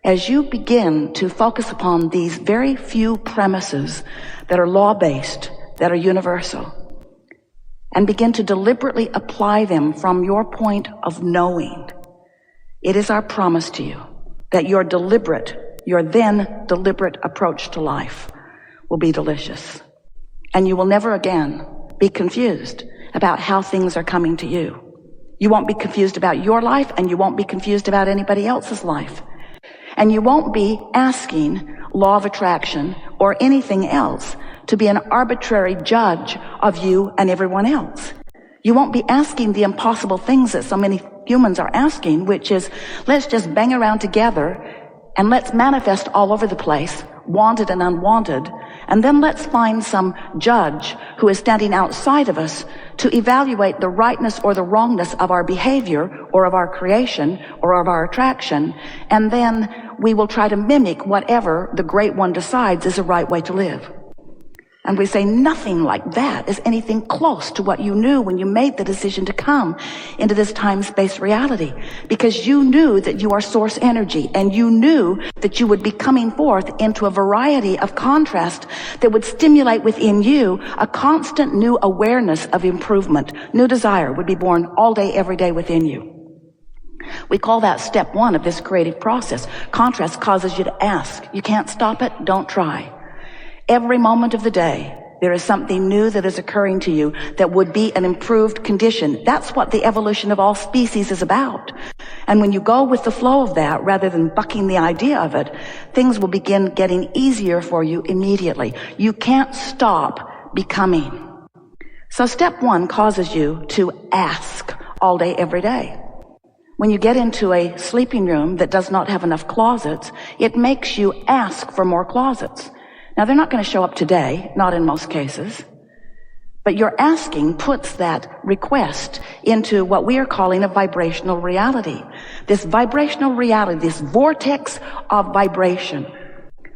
as you begin to focus upon these very few premises that are law-based, that are universal, and begin to deliberately apply them from your point of knowing, it is our promise to you that your then deliberate approach to life will be delicious. And you will never again be confused about how things are coming to you. You won't be confused about your life, and you won't be confused about anybody else's life. And you won't be asking law of attraction or anything else to be an arbitrary judge of you and everyone else. You won't be asking the impossible things that so many humans are asking, which is, let's just bang around together and let's manifest all over the place, wanted and unwanted, and then let's find some judge who is standing outside of us to evaluate the rightness or the wrongness of our behavior or of our creation or of our attraction, and then we will try to mimic whatever the Great One decides is the right way to live. And we say nothing like that is anything close to what you knew when you made the decision to come into this time-space reality, because you knew that you are source energy, and you knew that you would be coming forth into a variety of contrast that would stimulate within you a constant new awareness of improvement. New desire would be born all day, every day within you. We call that step one of this creative process. Contrast causes you to ask. You can't stop it. Don't try. Every moment of the day, there is something new that is occurring to you that would be an improved condition. That's what the evolution of all species is about. And when you go with the flow of that, rather than bucking the idea of it, things will begin getting easier for you immediately. You can't stop becoming. So step one causes you to ask all day, every day. When you get into a sleeping room that does not have enough closets, it makes you ask for more closets. Now, they're not going to show up today, not in most cases, but your asking puts that request into what we are calling a vibrational reality. This vibrational reality, this vortex of vibration.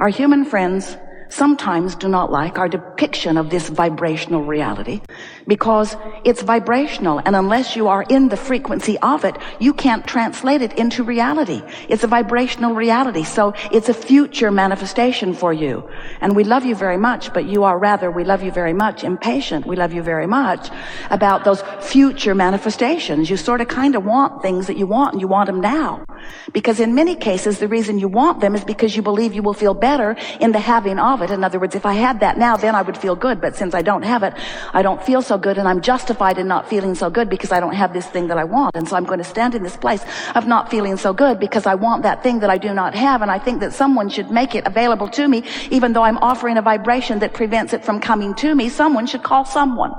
Our human friends sometimes do not like our depiction of this vibrational reality because it's vibrational, and unless you are in the frequency of it, you can't translate it into reality. It's a vibrational reality, so it's a future manifestation for you. And we love you very much, but you are rather, we love you very much, impatient. We love you very much about those future manifestations. You sort of kind of want things that you want, and you want them now. Because in many cases, the reason you want them is because you believe you will feel better in the having of it. In other words, if I had that now, then I would feel good. But since I don't have it, I don't feel so good, and I'm justified in not feeling so good because I don't have this thing that I want. And so I'm going to stand in this place of not feeling so good because I want that thing that I do not have, and I think that someone should make it available to me, even though I'm offering a vibration that prevents it from coming to me. Someone should call someone.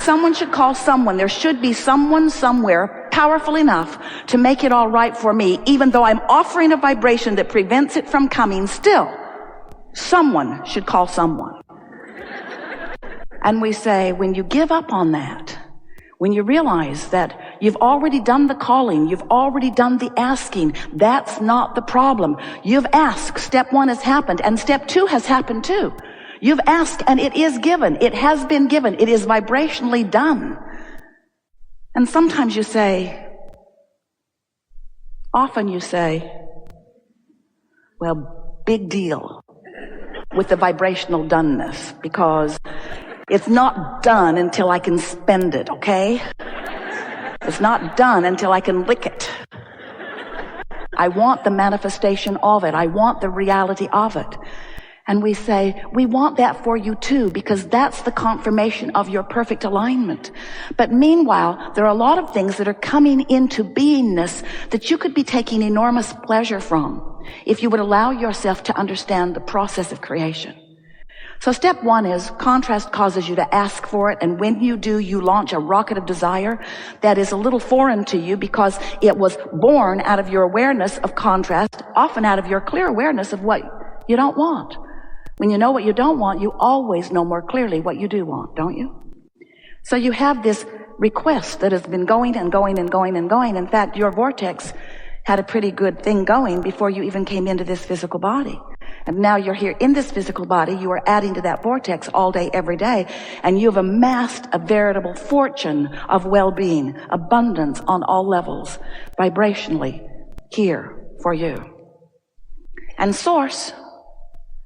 Someone should call someone. There should be someone somewhere powerful enough to make it all right for me, even though I'm offering a vibration that prevents it from coming. Still, someone should call someone. And we say, when you give up on that, when you realize that you've already done the calling, you've already done the asking, that's not the problem. You've asked. Step one has happened, and step two has happened too. You've asked, and it is given. It has been given. It is vibrationally done. And sometimes you say, often you say, well, big deal with the vibrational doneness, because it's not done until I can spend it, okay? It's not done until I can lick it. I want the manifestation of it. I want the reality of it. And we say, we want that for you too, because that's the confirmation of your perfect alignment. But meanwhile, there are a lot of things that are coming into beingness that you could be taking enormous pleasure from if you would allow yourself to understand the process of creation. So step one is contrast causes you to ask for it, and when you do, you launch a rocket of desire that is a little foreign to you because it was born out of your awareness of contrast, often out of your clear awareness of what you don't want. When you know what you don't want, you always know more clearly what you do want, don't you? So you have this request that has been going and going and going and going. In fact, your vortex had a pretty good thing going before you even came into this physical body. And now you're here in this physical body, you are adding to that vortex all day, every day, and you've amassed a veritable fortune of well-being, abundance on all levels, vibrationally, here, for you. And Source,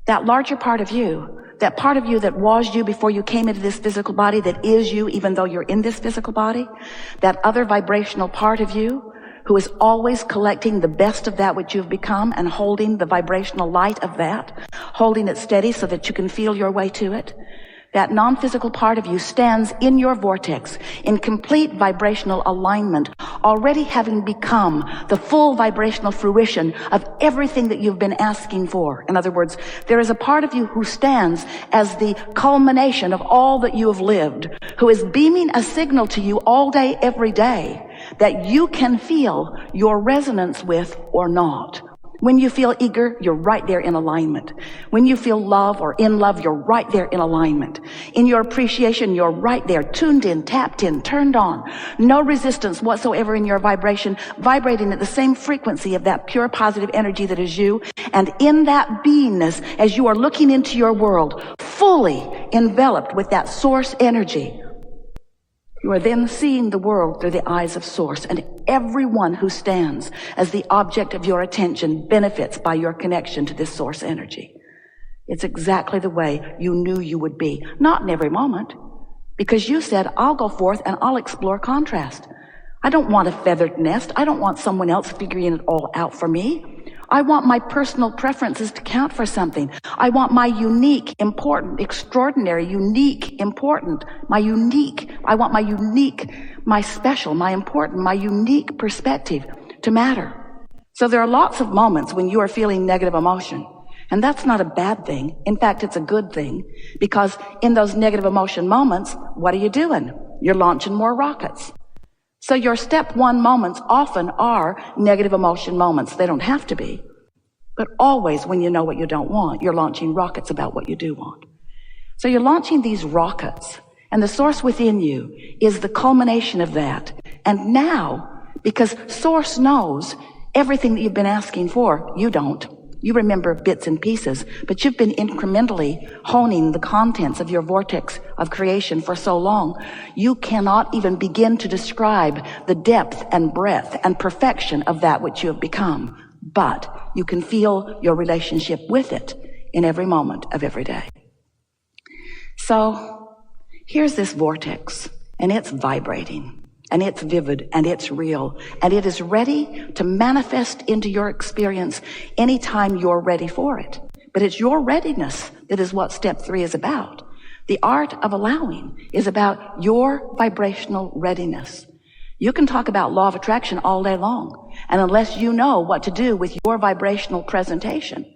that larger part of you that was you before you came into this physical body, that is you even though you're in this physical body, that other vibrational part of you who is always collecting the best of that which you've become and holding the vibrational light of that, holding it steady so that you can feel your way to it. That non-physical part of you stands in your vortex in complete vibrational alignment, already having become the full vibrational fruition of everything that you've been asking for. In other words, there is a part of you who stands as the culmination of all that you have lived, who is beaming a signal to you all day, every day, that you can feel your resonance with or not. When you feel eager, you're right there in alignment. When you feel love or in love, you're right there in alignment. In your appreciation, you're right there, tuned in, tapped in, turned on. No resistance whatsoever in your vibration, vibrating at the same frequency of that pure positive energy that is you. And in that beingness, as you are looking into your world, fully enveloped with that source energy, you are then seeing the world through the eyes of Source, and everyone who stands as the object of your attention benefits by your connection to this source energy. It's exactly the way you knew you would be. Not in every moment, because you said, I'll go forth and I'll explore contrast. I don't want a feathered nest. I don't want someone else figuring it all out for me. I want my personal preferences to count for something. I want my unique, important, extraordinary, unique, important, my special, my important, my unique perspective to matter. So there are lots of moments when you are feeling negative emotion. And that's not a bad thing. In fact, it's a good thing, because in those negative emotion moments, what are you doing? You're launching more rockets. So your step one moments often are negative emotion moments. They don't have to be. But always when you know what you don't want, you're launching rockets about what you do want. So you're launching these rockets, and the source within you is the culmination of that. And now, because Source knows everything that you've been asking for, you don't. You remember bits and pieces, but you've been incrementally honing the contents of your vortex of creation for so long, you cannot even begin to describe the depth and breadth and perfection of that which you have become. But you can feel your relationship with it in every moment of every day. So here's this vortex, and it's vibrating. And it's vivid, and it's real, and it is ready to manifest into your experience anytime you're ready for it. But it's your readiness that is what step 3 is about. The art of allowing is about your vibrational readiness. You can talk about law of attraction all day long, and unless you know what to do with your vibrational presentation,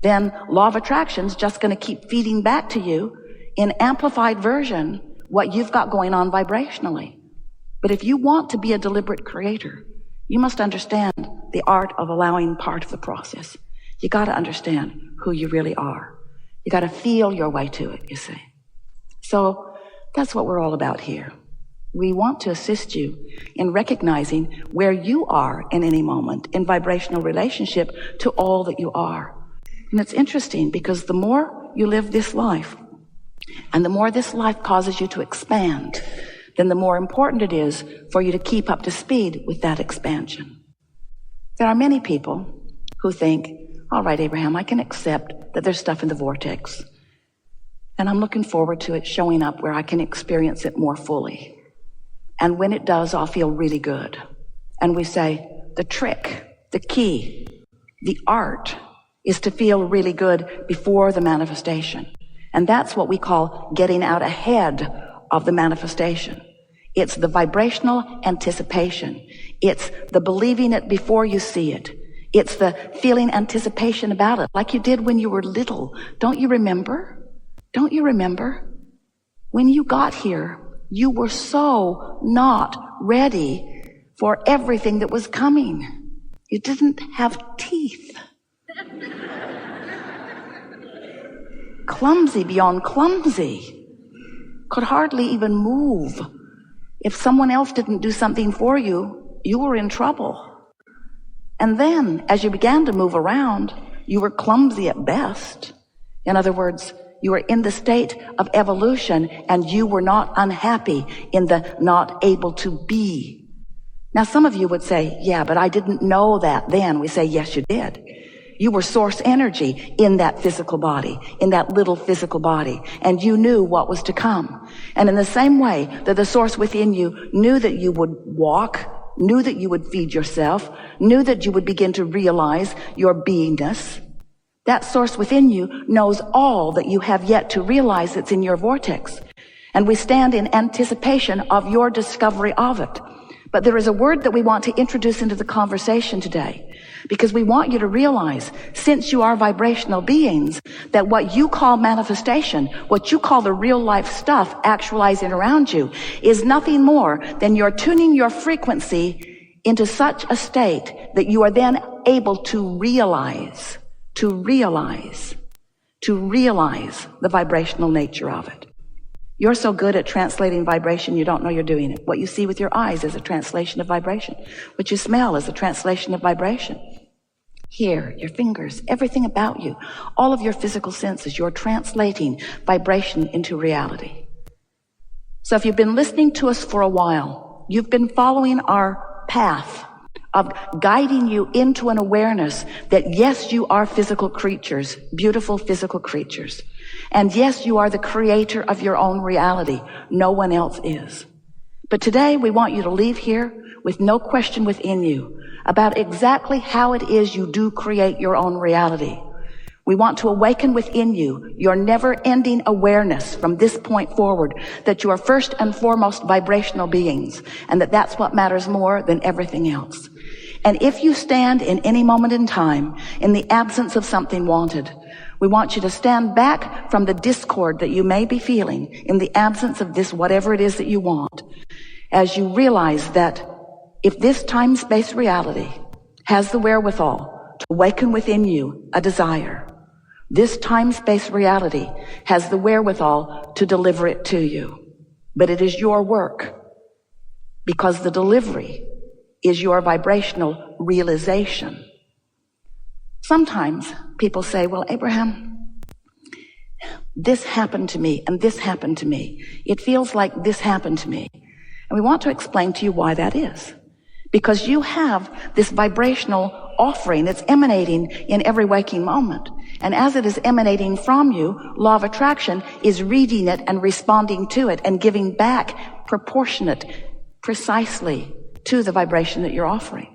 then law of attraction is just going to keep feeding back to you in amplified version what you've got going on vibrationally. But if you want to be a deliberate creator, you must understand the art of allowing part of the process. You got to understand who you really are. You got to feel your way to it, you see. So that's what we're all about here. We want to assist you in recognizing where you are in any moment in vibrational relationship to all that you are. And it's interesting because the more you live this life, and the more this life causes you to expand, then the more important it is for you to keep up to speed with that expansion. There are many people who think, all right, Abraham, I can accept that there's stuff in the vortex, and I'm looking forward to it showing up where I can experience it more fully. And when it does, I'll feel really good. And we say, the trick, the key, the art is to feel really good before the manifestation. And that's what we call getting out ahead of the manifestation. It's the vibrational anticipation. It's the believing it before you see it. It's the feeling anticipation about it, like you did when you were little. Don't you remember? Don't you remember? When you got here, you were so not ready for everything that was coming. You didn't have teeth. Clumsy beyond clumsy. Could hardly even move. If someone else didn't do something for you, you were in trouble. And then, as you began to move around, you were clumsy at best. In other words, you were in the state of evolution, and you were not unhappy in the not able to be. Now, some of you would say, yeah, but I didn't know that then. We say, yes, you did. You were source energy in that physical body, in that little physical body, and you knew what was to come. And in the same way that the source within you knew that you would walk, knew that you would feed yourself, knew that you would begin to realize your beingness, that source within you knows all that you have yet to realize that's in your vortex. And we stand in anticipation of your discovery of it. But there is a word that we want to introduce into the conversation today, because we want you to realize, since you are vibrational beings, that what you call manifestation, what you call the real life stuff actualizing around you, is nothing more than you're tuning your frequency into such a state that you are then able to realize the vibrational nature of it. You're so good at translating vibration, you don't know you're doing it. What you see with your eyes is a translation of vibration. What you smell is a translation of vibration. Here, your fingers, everything about you, all of your physical senses, you're translating vibration into reality. So if you've been listening to us for a while, you've been following our path of guiding you into an awareness that yes, you are physical creatures, beautiful physical creatures. And yes, you are the creator of your own reality. No one else is. But today we want you to leave here with no question within you about exactly how it is you do create your own reality. We want to awaken within you your never-ending awareness from this point forward that you are first and foremost vibrational beings, and that that's what matters more than everything else. And if you stand in any moment in time in the absence of something wanted, we want you to stand back from the discord that you may be feeling in the absence of this whatever it is that you want, as you realize that if this time-space reality has the wherewithal to awaken within you a desire, this time-space reality has the wherewithal to deliver it to you. But it is your work, because the delivery is your vibrational realization. Sometimes people say, well, Abraham, this happened to me and this happened to me. It feels like this happened to me. And we want to explain to you why that is. Because you have this vibrational offering that's emanating in every waking moment. And as it is emanating from you, law of attraction is reading it and responding to it and giving back proportionate, precisely to the vibration that you're offering.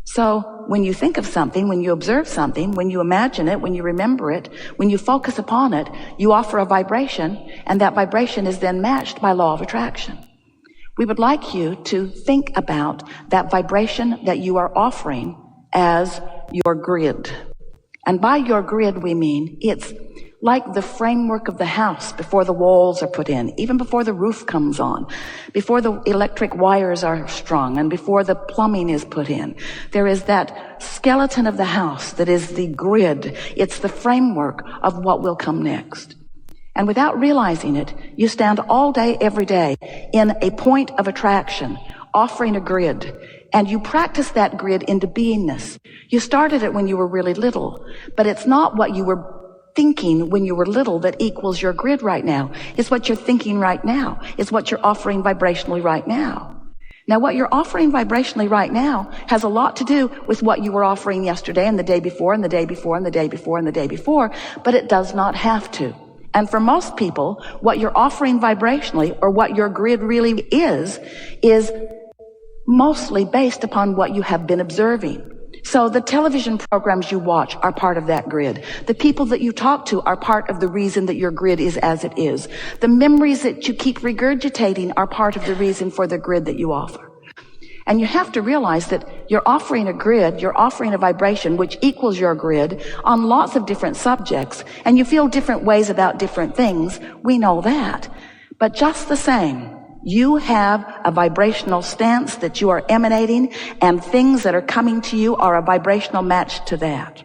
So when you think of something, when you observe something, when you imagine it, when you remember it, when you focus upon it, you offer a vibration, and that vibration is then matched by law of attraction. We would like you to think about that vibration that you are offering as your grid. And by your grid, we mean it's like the framework of the house before the walls are put in, even before the roof comes on, before the electric wires are strung, and before the plumbing is put in. There is that skeleton of the house that is the grid. It's the framework of what will come next. And without realizing it, you stand all day, every day in a point of attraction, offering a grid. And you practice that grid into beingness. You started it when you were really little, but it's not what you were thinking when you were little that equals your grid right now. It's what you're thinking right now. It's what you're offering vibrationally right now. Now, what you're offering vibrationally right now has a lot to do with what you were offering yesterday and the day before and the day before and the day before and the day before, but it does not have to. And for most people, what you're offering vibrationally, or what your grid really is mostly based upon what you have been observing. So the television programs you watch are part of that grid. The people that you talk to are part of the reason that your grid is as it is. The memories that you keep regurgitating are part of the reason for the grid that you offer. And you have to realize that you're offering a grid, you're offering a vibration which equals your grid on lots of different subjects, and you feel different ways about different things. We know that. But just the same, you have a vibrational stance that you are emanating, and things that are coming to you are a vibrational match to that.